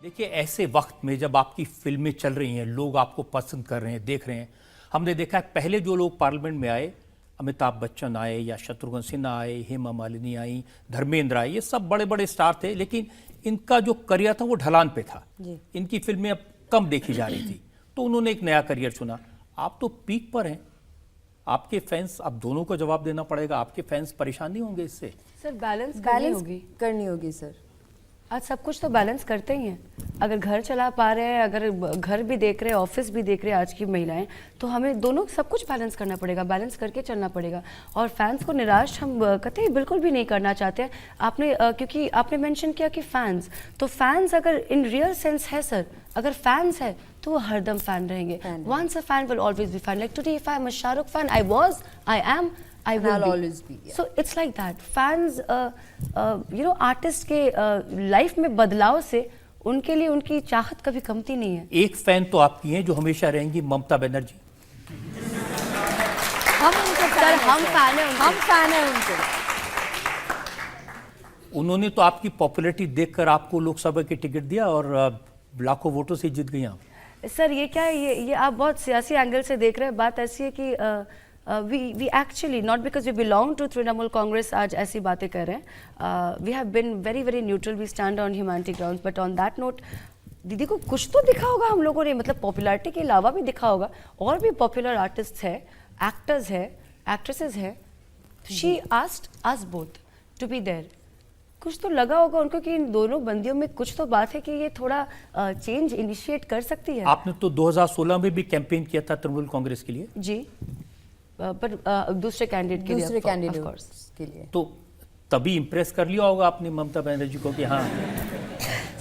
देखिए, ऐसे वक्त में जब आपकी फिल्में चल रही हैं, लोग आपको पसंद कर रहे हैं, देख रहे हैं, हमने देखा है पहले जो लोग पार्लियामेंट में आए, अमिताभ बच्चन आए या शत्रुघ्न सिन्हा आए, हेमा मालिनी आई, धर्मेंद्र आए, ये सब बड़े बड़े स्टार थे, लेकिन इनका जो करियर था वो ढलान पे था। इनकी फिल्में अब कम देखी जा रही थी, तो उन्होंने एक नया करियर चुना। आप तो पीक पर हैं, आपके फैंस, अब दोनों को जवाब देना पड़ेगा, आपके फैंस परेशान नहीं होंगे इससे? सर बैलेंस करनी होगी सर। आज सब कुछ तो बैलेंस करते ही हैं। अगर घर चला पा रहे हैं, अगर घर भी देख रहे हैं, ऑफिस भी देख रहे हैं आज की महिलाएं, तो हमें दोनों सब कुछ बैलेंस करना पड़ेगा, बैलेंस करके चलना पड़ेगा। और फैंस को निराश हम कतई बिल्कुल भी नहीं करना चाहते हैं। आपने क्योंकि आपने मेंशन किया कि फैंस, तो फैंस अगर इन रियल सेंस है सर, अगर फैंस है तो वो हरदम फैन रहेंगे। Once a fan will always be fan. Like today if I am a Shahrukh fan, I am, I will always be. Yeah. So it's like that. Fans, artist के life में बदलाव से उनके लिए उनकी चाहत कभी कमती नहीं है। एक फैन तो आपकी हैं जो हमेशा रहेंगी, ममता बनर्जी। हम फैन हैं उनके। उन्होंने तो आपकी पॉपुलैरिटी देखकर आपको लोकसभा की टिकट दिया और लाखों वोटों से जीत गई आप। सर ये क्या है, ये आप बहुत सियासी एंगल से देख रहे हैं। बात ऐसी है कि we actually, not because we belong to Trinamool Congress, आज ऐसी बातें कर रहे हैं। We have been very very neutral, we stand on humanity grounds, but on that note, दीदी को कुछ तो दिखा होगा हम लोगों ने, मतलब पॉपुलैरिटी के अलावा भी दिखा होगा। और भी पॉपुलर आर्टिस्ट है, एक्टर्स है, एक्ट्रेसेस है। She asked us both to be there. कुछ तो लगा होगा उनको कि इन दोनों बंदियों में कुछ तो बात है कि ये थोड़ा चेंज इनिशिएट कर सकती है। आपने तो 2016 में भी कैंपेन किया था तृणमूल कांग्रेस के लिए। जी, पर दूसरे कैंडिडेट के लिए तो तभी इम्प्रेस कर लिया होगा आपने ममता बनर्जी को कि हाँ।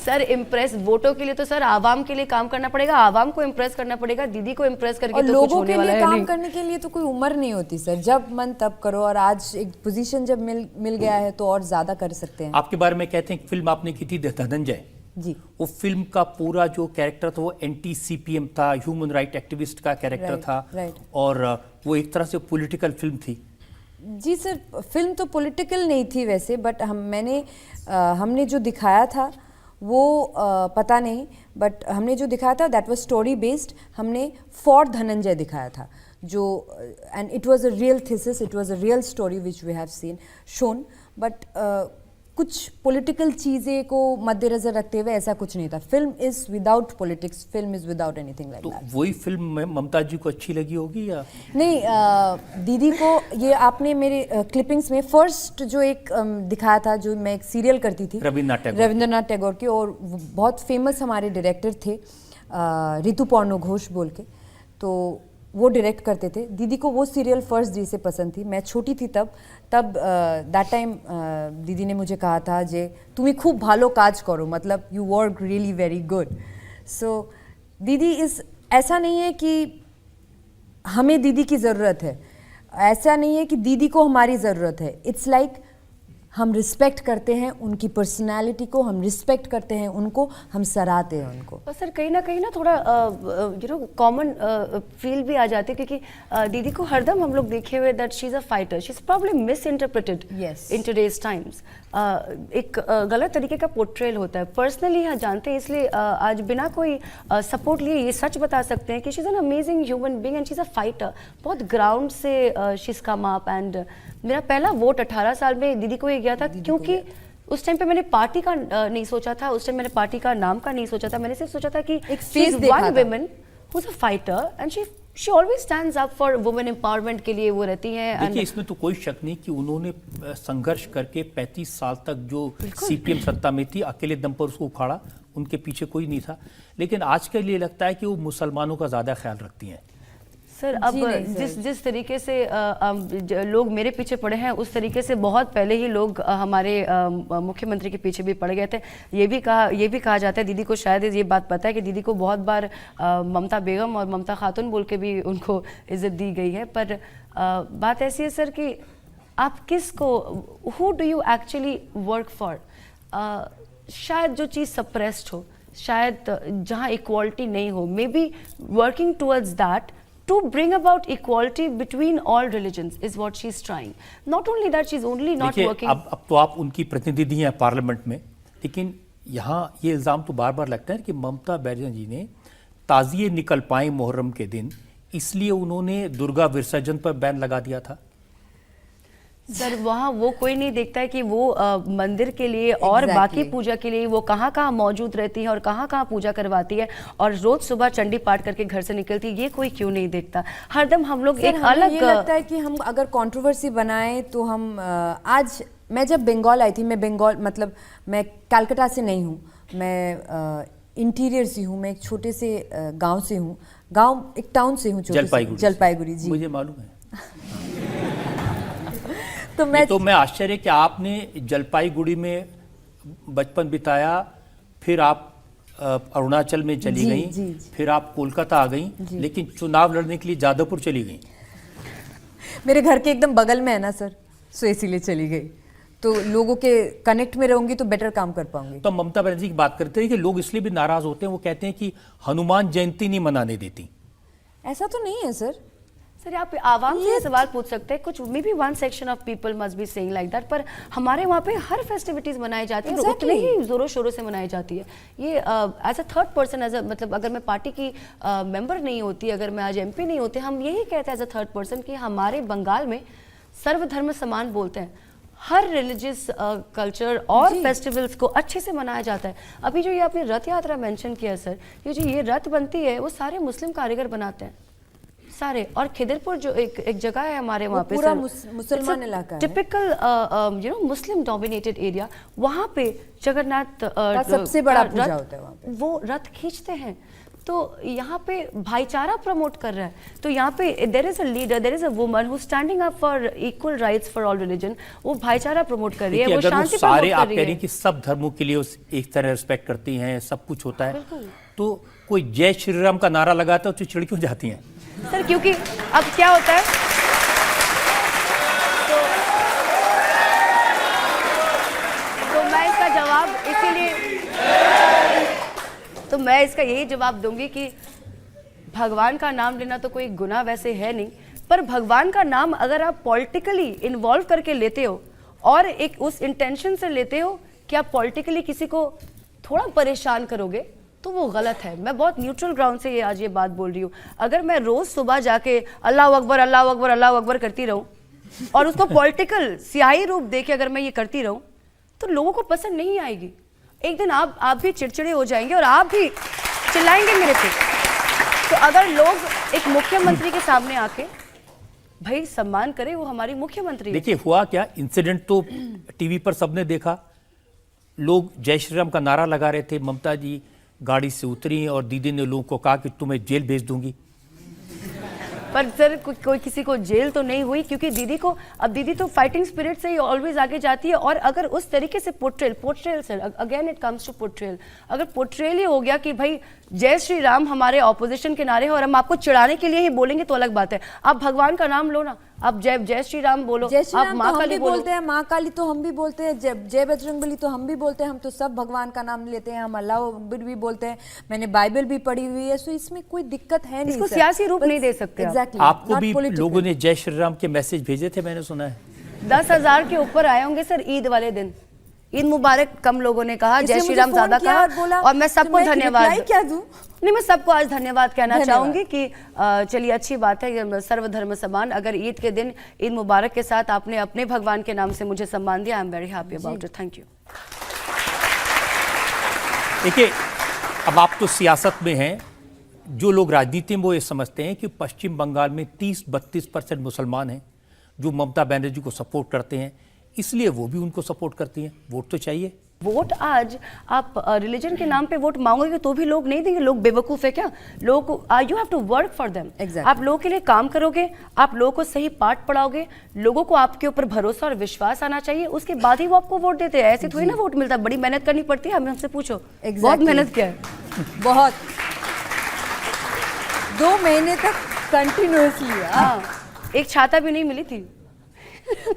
सर इम्प्रेस वोटों के लिए तो सर आवाम के लिए काम करना पड़ेगा, आवाम को इम्प्रेस करना पड़ेगा। दीदी को इम्प्रेस करके तो कुछ होने वाला है नहीं। लोगों के लिए काम करने के लिए तो कोई उम्र नहीं होती सर, जब मन तब करो। और आज एक पोजीशन जब मिल गया है तो और ज्यादा कर सकते हैं। आपके बारे में कहते हैं फिल्म आपने की थी धनंजय जी, वो फिल्म का पूरा जो कैरेक्टर था वो एंटी सीपीएम था, ह्यूमन राइट एक्टिविस्ट का कैरेक्टर था। और वो एक तरह से पॉलिटिकल फिल्म थी। जी सर, फिल्म तो पॉलिटिकल नहीं थी वैसे, बट हमने जो दिखाया था वो पता नहीं, बट हमने जो दिखाया था दैट वाज स्टोरी बेस्ड। हमने फॉर धनंजय दिखाया था, जो and it was a real thesis, it was a real story which we have shown. But कुछ पॉलिटिकल चीज़ें को मद्देनजर रखते हुए ऐसा कुछ नहीं था। Film is without politics, film is without anything like that. वही फिल्म में ममता जी को अच्छी लगी होगी या नहीं? दीदी को ये आपने मेरे क्लिपिंग्स में फर्स्ट जो एक दिखाया था, जो मैं एक सीरियल करती थी रविंद्रनाथ टैगोर की, और बहुत फेमस हमारे डायरेक्टर थे ऋतुपर्णो घोष बोल के, तो वो डायरेक्ट करते थे। दीदी को वो सीरियल फर्स्ट डी से पसंद थी। मैं छोटी थी तब दैट टाइम दीदी ने मुझे कहा था जे तुम्हें खूब भालो काज करो, मतलब you work really very good. So दीदी ऐसा नहीं है कि हमें दीदी की ज़रूरत है, ऐसा नहीं है कि दीदी को हमारी ज़रूरत है। इट्स लाइक हम रिस्पेक्ट करते हैं उनकी पर्सनालिटी को, हम रिस्पेक्ट करते हैं उनको, हम सराहते हैं उनको। और सर कहीं ना थोड़ा कॉमन फील भी आ जाती है, क्योंकि दीदी को हरदम हम लोग देखे हुए that she is a fighter. She is probably miss interpreted in today's times. एक गलत तरीके का पोर्ट्रेल होता है। पर्सनली यहाँ जानते हैं, इसलिए आज बिना कोई सपोर्ट लिए ये सच बता सकते हैं कि she is an amazing human being and she is a fighter. बहुत ग्राउंड से she is come up. And मेरा पहला वोट 18 साल में दीदी को ही गया था, क्योंकि उस टाइम पे मैंने पार्टी का नहीं सोचा था, उस टाइम मैंने पार्टी का नाम का नहीं सोचा था। मैंने सिर्फ सोचा था कि she is one woman who is a fighter and she always stands up for women empowerment के लिए वो रहती हैं। देखिए, इसमें तो कोई शक नहीं कि उन्होंने संघर्ष करके 35 साल तक जो सीपीएम सत्ता में थी, अकेले दम पर उसको उखाड़ा, उनके पीछे कोई नहीं था। लेकिन आज के लिए लगता है कि वो मुसलमानों का ज़्यादा ख्याल रखती हैं। सर अब जिस तरीके से लोग मेरे पीछे पड़े हैं, उस तरीके से बहुत पहले ही लोग हमारे मुख्यमंत्री के पीछे भी पड़ गए थे। ये भी कहा जाता है, दीदी को शायद ये बात पता है कि दीदी को बहुत बार ममता बेगम और ममता खातून बोल के भी उनको इज्जत दी गई है। पर बात ऐसी है सर कि आप किसको, who do you actually work for? शायद जो चीज़ सप्रेस्ड हो, शायद जहाँ इक्वालिटी नहीं हो, may be working towards that to bring about equality between all religions is what she's trying. Not only that, she's only not working. अब तो आप उनकी प्रतिनिधि हैं पार्लियामेंट में, लेकिन यहाँ ये इल्ज़ाम तो बार बार लगता है कि ममता बनर्जी जी ने ताज़िए निकल पाए मुहर्रम के दिन, इसलिए उन्होंने दुर्गा विसर्जन पर बैन लगा दिया था। सर वहाँ वो कोई नहीं देखता है कि वो मंदिर के लिए और बाकी पूजा के लिए वो कहाँ कहाँ मौजूद रहती है और कहाँ कहाँ पूजा करवाती है और रोज सुबह चंडी पाठ करके घर से निकलती है, ये कोई क्यों नहीं देखता। हरदम हम लोग एक अलग, ये लगता है कि हम अगर कंट्रोवर्सी बनाएं तो हम आज मैं जब बंगाल आई थी, मैं बंगाल मतलब मैं कलकत्ता से नहीं हूँ, मैं इंटीरियर से हूँ, मैं एक छोटे से गाँव से हूँ, गाँव एक टाउन से हूँ, जलपाईगुड़ी जी, मुझे मालूम है। तो मैं आश्चर्य कि आपने जलपाईगुड़ी में बचपन बिताया, फिर आप अरुणाचल में चली गई, फिर आप कोलकाता आ गई, लेकिन चुनाव लड़ने के लिए जादवपुर चली गई। मेरे घर के एकदम बगल में है ना सर, सो इसीलिए चली गई। तो लोगों के कनेक्ट में रहूंगी तो बेटर काम कर पाऊंगी। तो ममता बनर्जी की बात करते हैं कि लोग इसलिए भी नाराज होते हैं, वो कहते हैं कि हनुमान जयंती नहीं मनाने देती। ऐसा तो नहीं है सर। सर आप आवाम से ये सवाल पूछ सकते हैं, कुछ may be one section of people must be saying like that, पर हमारे वहाँ पे हर फेस्टिविटीज मनाई जाती है और उतने ही जोरों शोरों से मनाई जाती है। ये as a third person, as a मतलब अगर मैं पार्टी की मेंबर नहीं होती, अगर मैं आज एमपी नहीं होती, हम यही कहते हैं एज अ थर्ड पर्सन कि हमारे बंगाल में सर्वधर्म समान बोलते हैं, हर रिलीजियस कल्चर और फेस्टिवल्स को अच्छे से मनाया जाता है। अभी जो ये आपने रथ यात्रा मेंशन किया सर, ये जो ये रथ बनती है वो सारे मुस्लिम कारीगर बनाते हैं सारे, और खिदरपुर जो एक जगह है हमारे वहाँ पे पूरा मुसलमान इलाका है, typical you know Muslim dominated area, वहाँ पे जगन्नाथ सबसे बड़ा पूजा होता है वहाँ पे, वो रथ खींचते हैं। तो यहाँ पे भाईचारा प्रमोट कर रहा है। तो यहाँ पे there is a leader, there is a woman who standing up for equal rights for all religion. वो भाईचारा प्रमोट कर रही है, वो शांति प्रमोट कर रही है। आप कह रही हैं कि सब धर्मों के लिए एक तरह रिस्पेक्ट करती हैं, सब कुछ होता है, तो कोई जय श्री राम का नारा लगाता है तो चिड़ क्यों जाती हैं सर? क्योंकि अब क्या होता है, तो मैं इसका जवाब इसीलिए, तो मैं इसका यही जवाब दूंगी कि भगवान का नाम लेना तो कोई गुनाह वैसे है नहीं, पर भगवान का नाम अगर आप पॉलिटिकली इन्वॉल्व करके लेते हो और एक उस इंटेंशन से लेते हो कि आप पॉलिटिकली किसी को थोड़ा परेशान करोगे, तो वो गलत है। मैं बहुत न्यूट्रल ग्राउंड से आज ये बात बोल रही हूँ। अगर मैं रोज सुबह जाके अल्लाह अकबर अल्लाह अकबर अल्लाह अकबर करती रहूँ और उसको पॉलिटिकल सियाही रूप देके अगर मैं ये करती रहूँ, तो लोगों को पसंद नहीं आएगी। एक दिन आप भी चिड़चिड़े हो जाएंगे और आप भी चिल्लाएंगे मेरे पे। तो अगर लोग एक मुख्यमंत्री के सामने आके भाई सम्मान करे, वो हमारी मुख्यमंत्री। देखिए हुआ क्या, इंसिडेंट तो टीवी पर सबने देखा, लोग जय श्री राम का नारा लगा रहे थे, ममता जी गाड़ी से उतरी और दीदी ने लोगों को कहा कि तुम्हें जेल भेज दूंगी। पर सर कोई किसी को जेल तो नहीं हुई, क्योंकि दीदी को, अब दीदी तो फाइटिंग स्पिरिट से ही ऑलवेज आगे जाती है। और अगर उस तरीके से portrayal sir, again it comes to portrayal, अगर पोर्ट्रेल ही हो गया कि भाई जय श्री राम हमारे ऑपोजिशन के नारे हैं और हम आपको चिढ़ाने के लिए ही बोलेंगे तो अलग बात है। आप भगवान का नाम लो ना, आप जय श्री राम बोलो, आप माँ काली बोलते हैं, माँ काली तो हम भी बोलते हैं, जय बजरंगबली तो हम भी बोलते हैं, हम तो सब भगवान का नाम लेते हैं, हम अल्लाह अकबर भी बोलते हैं, मैंने बाइबल भी पढ़ी हुई है, सो इसमें कोई दिक्कत है नहीं। इसको सियासी रूप नहीं दे सकते। आपको भी लोगों ने जय श्री राम के मैसेज भेजे थे, मैंने सुना है 10,000 के ऊपर आए होंगे सर ईद वाले दिन। ईद मुबारक कम लोगों ने कहा, जय श्री राम ज्यादा कहा, और मैं सबको धन्यवाद क्या दूं? नहीं, मैं सबको आज धन्यवाद कहना चाहूंगी कि चलिए अच्छी बात है, सर्वधर्म समान। अगर ईद के दिन ईद मुबारक के साथ आपने अपने भगवान के नाम से मुझे सम्मान दिया, I am very happy about it, thank you. देखिए अब आप तो सियासत में हैं, जो लोग राजनीति में वो ये समझते हैं कि पश्चिम बंगाल में 30-32% मुसलमान हैं जो ममता बनर्जी को सपोर्ट करते हैं, इसलिए वो भी उनको सपोर्ट करती हैं। वोट तो चाहिए। वोट आज आप रिलीजन के नाम पे वोट मांगोगे तो भी लोग नहीं देंगे। लोग बेवकूफ़ है क्या? लोग you have to work for them. आप लोगों के लिए काम करोगे, आप लोगों को सही पाठ पढ़ाओगे, लोगों को आपके ऊपर भरोसा और विश्वास आना चाहिए, उसके बाद ही वो आपको वोट देते हैं। ऐसे थोड़ी ना वोट मिलता है, बड़ी मेहनत करनी पड़ती है। हमें हमसे पूछो बहुत मेहनत क्या है। बहुत 2 महीने तक कंटिन्यूअसली। हाँ, एक छाता भी नहीं मिली थी।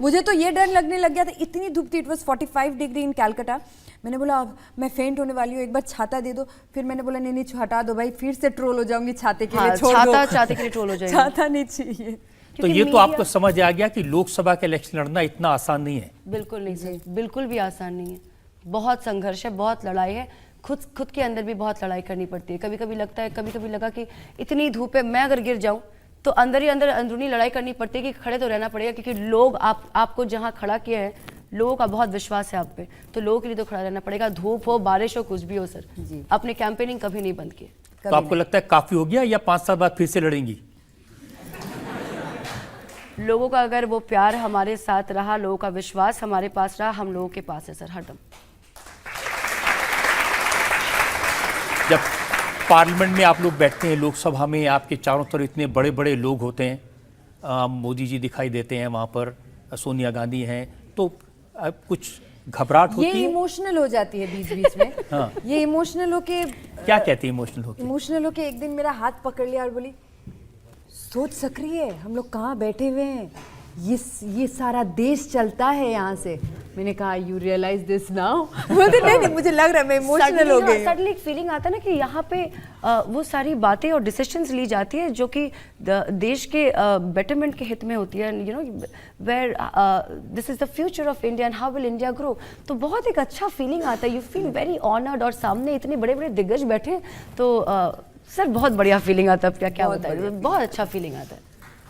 मुझे तो ये डर लगने लग गया था, इतनी धूप थी, it was 45 degree in Calcutta. मैंने बोला अब मैं फेंट होने वाली हूँ, एक बार छाता दे दो। फिर मैंने बोला नहीं हटा दो भाई, फिर से ट्रोल हो जाऊंगी छाते के लिए, छोड़ दो। छाते के लिए ट्रोल हो जाएगी, छाता नहीं चाहिए। तो ये तो आपको समझ आ गया कि लोकसभा के इलेक्शन लड़ना इतना आसान नहीं है। बिल्कुल नहीं सर, बिल्कुल भी आसान नहीं है। बहुत संघर्ष है, बहुत लड़ाई है, खुद के अंदर भी बहुत लड़ाई करनी पड़ती है। कभी कभी लगता है, कभी कभी लगा कि इतनी धूप है, मैं अगर गिर जाऊं तो अंदर ही अंदर अंदरूनी लड़ाई करनी पड़ती है कि खड़े तो रहना पड़ेगा, क्योंकि लोग आपको जहां खड़ा किया है, लोगों का बहुत विश्वास है आप पे, तो लोगों के लिए तो खड़ा रहना पड़ेगा, धूप हो, बारिश हो, कुछ भी हो। सर अपने कैंपेनिंग कभी नहीं बंद किए। तो आपको लगता है काफी हो गया या 5 साल बाद फिर से लड़ेंगी? लोगों का अगर वो प्यार हमारे साथ रहा, लोगों का विश्वास हमारे पास रहा, हम लोगों के पास है सर हरदम। जब पार्लियामेंट में आप लोग बैठते हैं, लोकसभा में, आपके चारों तरफ इतने बड़े बड़े लोग होते हैं, मोदी जी दिखाई देते हैं वहाँ पर, सोनिया गांधी हैं, तो कुछ घबराहट होती है? ये इमोशनल हो जाती है बीच बीच में। हाँ। ये इमोशनल होके क्या कहती है इमोशनल होके? इमोशनल होके एक दिन मेरा हाथ पकड़ लिया और बोली, सोच सक्रिय है, हम लोग कहाँ बैठे हुए हैं, ये सारा देश चलता है यहाँ से। मैंने कहा यू रियलाइज दिस नाउ? नहीं, मुझे लग रहा है मैं इमोशनल हो गई। सडनली एक फीलिंग आता है ना कि यहाँ पे वो सारी बातें और डिसीजंस ली जाती है जो कि देश के बेटरमेंट के हित में होती है, you know, where this is the future of India and how will India grow. तो बहुत एक अच्छा फीलिंग आता है, यू फील वेरी ऑनर्ड, और सामने इतने बड़े बड़े दिग्गज बैठे हैं, तो सर बहुत बढ़िया फीलिंग आता है। क्या बताइए, बहुत अच्छा फीलिंग आता है।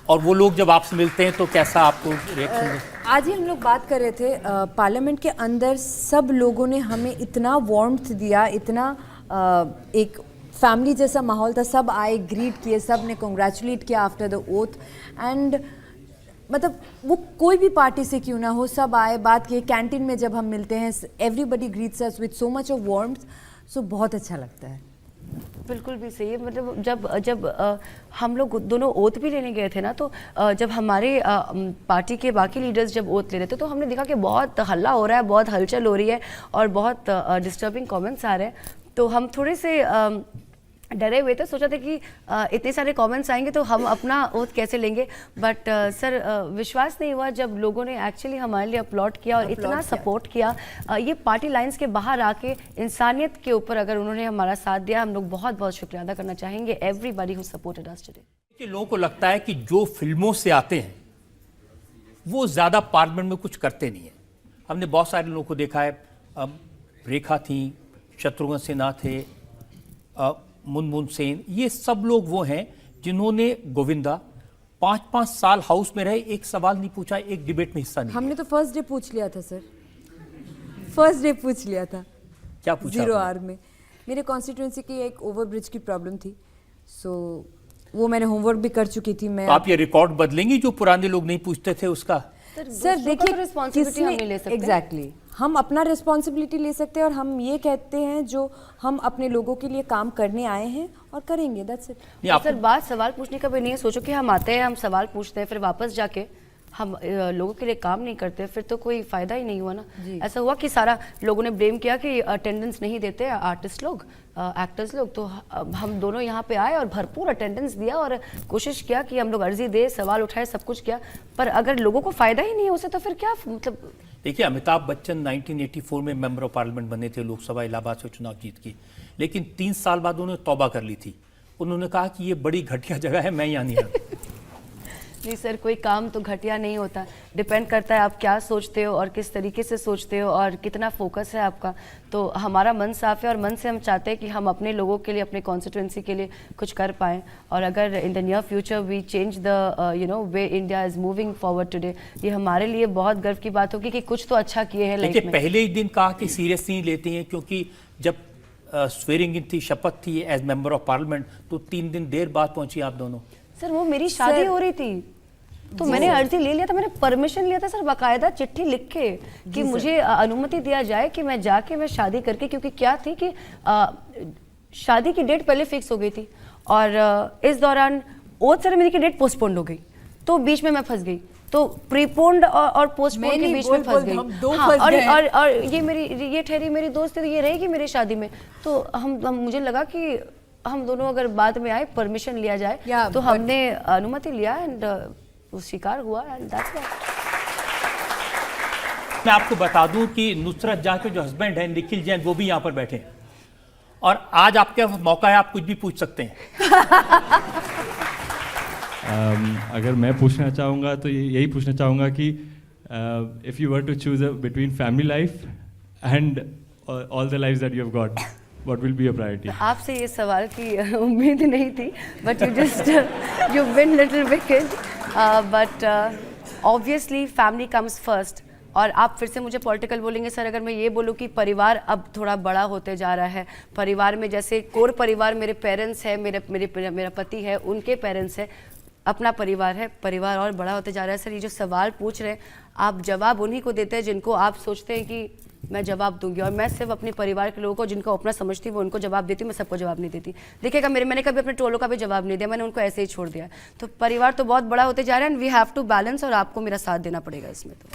और वो लोग जब आपसे मिलते हैं तो कैसा आपको रिएक्शन है? आज ही हम लोग बात कर रहे थे, पार्लियामेंट के अंदर सब लोगों ने हमें इतना वार्मथ दिया, इतना एक फैमिली जैसा माहौल था, सब आए, ग्रीट किए, सब ने कॉन्ग्रेचुलेट किया आफ्टर द ओथ, एंड मतलब वो कोई भी पार्टी से क्यों ना हो, सब आए, बात किए। कैंटीन में जब हम मिलते हैं, everybody greets us with so much of warmth, so बहुत अच्छा लगता है। बिल्कुल भी सही है। मतलब जब हम लोग दोनों ओथ भी लेने गए थे ना, तो जब हमारे पार्टी के बाकी लीडर्स जब ओथ ले रहे थे, तो हमने देखा कि बहुत हल्ला हो रहा है, बहुत हलचल हो रही है और बहुत डिस्टर्बिंग कमेंट्स आ रहे हैं। तो हम थोड़े से डरे हुए थे, सोचा था कि इतने सारे कमेंट्स आएंगे तो हम अपना ओथ कैसे लेंगे, बट सर विश्वास नहीं हुआ जब लोगों ने एक्चुअली हमारे लिए अपलॉड किया और इतना सपोर्ट किया। ये पार्टी लाइंस के बाहर आके इंसानियत के ऊपर अगर उन्होंने हमारा साथ दिया, हम लोग बहुत बहुत शुक्रिया अदा करना चाहेंगे everybody who supported us today. लोगों को लगता है कि जो फिल्मों से आते हैं वो ज़्यादा पार्लियामेंट में कुछ करते नहीं है। हमने बहुत सारे लोगों को देखा है, रेखा थी, शत्रुघ्न सिन्हा थे, मुनमुन सेन, ये सब लोग वो हैं जिन्होंने, गोविंदा, 5-5 साल हाउस में रहे, एक सवाल नहीं पूछा, एक डिबेट में हिस्सा नहीं। हमने तो फर्स्ट डे पूछ लिया था सर, फर्स्ट डे पूछ लिया था। क्या पूछा? 0 आवर में मेरे कॉन्स्टिट्यूंसी की एक ओवरब्रिज की प्रॉब्लम थी, सो वो मैंने होमवर्क भी कर चुकी थी। मैं तो आप ये रिकॉर्ड बदलेंगी जो पुराने लोग नहीं पूछते थे उसका? सर देखिए, रिस्पॉन्सिबिलिटी हम ले सकते हैं। एग्जैक्टली, हम अपना रिस्पॉन्सिबिलिटी ले सकते हैं और हम ये कहते हैं जो हम अपने लोगों के लिए काम करने आए हैं और करेंगे, दैट्स इट। सर बात सवाल पूछने का भी नहीं है। सोचो कि हम आते हैं, हम सवाल पूछते हैं, फिर वापस जाके हम लोगों के लिए काम नहीं करते, फिर तो कोई फायदा ही नहीं हुआ ना। ऐसा हुआ कि सारा लोगों ने ब्लेम किया कि अटेंडेंस नहीं देते आर्टिस्ट लोग, एक्टर्स लोग, तो हम दोनों यहाँ पे आए और भरपूर अटेंडेंस दिया और कोशिश किया कि हम लोग अर्जी दे, सवाल उठाए, सब कुछ किया, पर अगर लोगों को फायदा ही नहीं है उससे तो फिर क्या मतलब। देखिए, अमिताभ बच्चन 1984 में मेंबर ऑफ पार्लियामेंट बने थे, लोकसभा इलाहाबाद से चुनाव जीत के, लेकिन 3 साल बाद उन्होंने तौबा कर ली थी। उन्होंने कहा कि ये बड़ी घटिया जगह है, मैं यहाँ नहीं आता। नहीं सर, कोई काम तो घटिया नहीं होता, डिपेंड करता है आप क्या सोचते हो और किस तरीके से सोचते हो और कितना फोकस है आपका। तो हमारा मन साफ है और मन से हम चाहते हैं कि हम अपने लोगों के लिए, अपने कॉन्स्टिट्यूंसी के लिए कुछ कर पाएँ, और अगर in the near future we change the you know way India is moving forward today, ये हमारे लिए बहुत गर्व की बात होगी कि कुछ तो अच्छा किए हैं लाइफ में। पहले ही दिन कहा कि सीरियस नहीं लेते हैं, क्योंकि जब स्वेरिंग इन थी, शपथ थी एज मेंबर ऑफ पार्लियामेंट, तो 3 दिन देर बाद पहुंची आप दोनों। सर वो मेरी शादी हो रही थी, तो मैंने अर्जी ले लिया था, मैंने परमिशन लिया था सर, बाकायदा चिट्ठी लिख के कि मुझे अनुमति दिया जाए कि मैं जाके मैं शादी करके, क्योंकि क्या थी कि शादी की डेट पहले फिक्स हो गई थी और इस दौरान ओथ सेरेमनी की डेट पोस्टपोन्ड हो गई, तो बीच में मैं फंस गई, तो प्रीपोन्ड और पोस्टपोन्ड के बीच में फंस गई। हाँ, और ये ठहरी मेरी दोस्त थी, तो ये रहेगी मेरी शादी में, तो हम मुझे लगा कि हम दोनों अगर बाद में आए, परमिशन लिया जाए, तो हमने अनुमति लिया एंड वो शिकार हुआ एंड दैट्स व्हाट। मैं आपको बता दूं कि नुसरत जहाँ के जो हस्बैंड हैं निखिल जैन, वो भी यहाँ पर बैठे हैं और आज आपके मौका है, आप कुछ भी पूछ सकते हैं। अगर मैं पूछना चाहूँगा तो यही पूछना चाहूँगा कि if you were to choose between family life and all the lives that you have got, what will be your priority? आपसे ये सवाल की उम्मीद नहीं थी, but you just you've been little wicked, but obviously family comes first. और आप फिर से मुझे पॉलिटिकल बोलेंगे सर, अगर मैं ये बोलूँ कि परिवार अब थोड़ा बड़ा होते जा रहा है, परिवार में जैसे कोर परिवार मेरे पेरेंट्स है, मेरा पति है, उनके पेरेंट्स है, अपना परिवार है, परिवार और बड़ा होते जा रहा है। सर ये जो सवाल पूछ रहे हैं आप, जवाब उन्हीं को देते हैं जिनको आप सोचते हैं कि मैं जवाब दूंगी, और मैं सिर्फ अपने परिवार के लोगों को जिनको अपना समझती हूँ वो उनको जवाब देती हूँ, मैं सबको जवाब नहीं देती। देखिएगा मैंने कभी अपने टोलों का भी जवाब नहीं दिया, मैंने उनको ऐसे ही छोड़ दिया। तो परिवार तो बहुत बड़ा होते जा रहा है, and we have to balance, और आपको मेरा साथ देना पड़ेगा इसमें। तो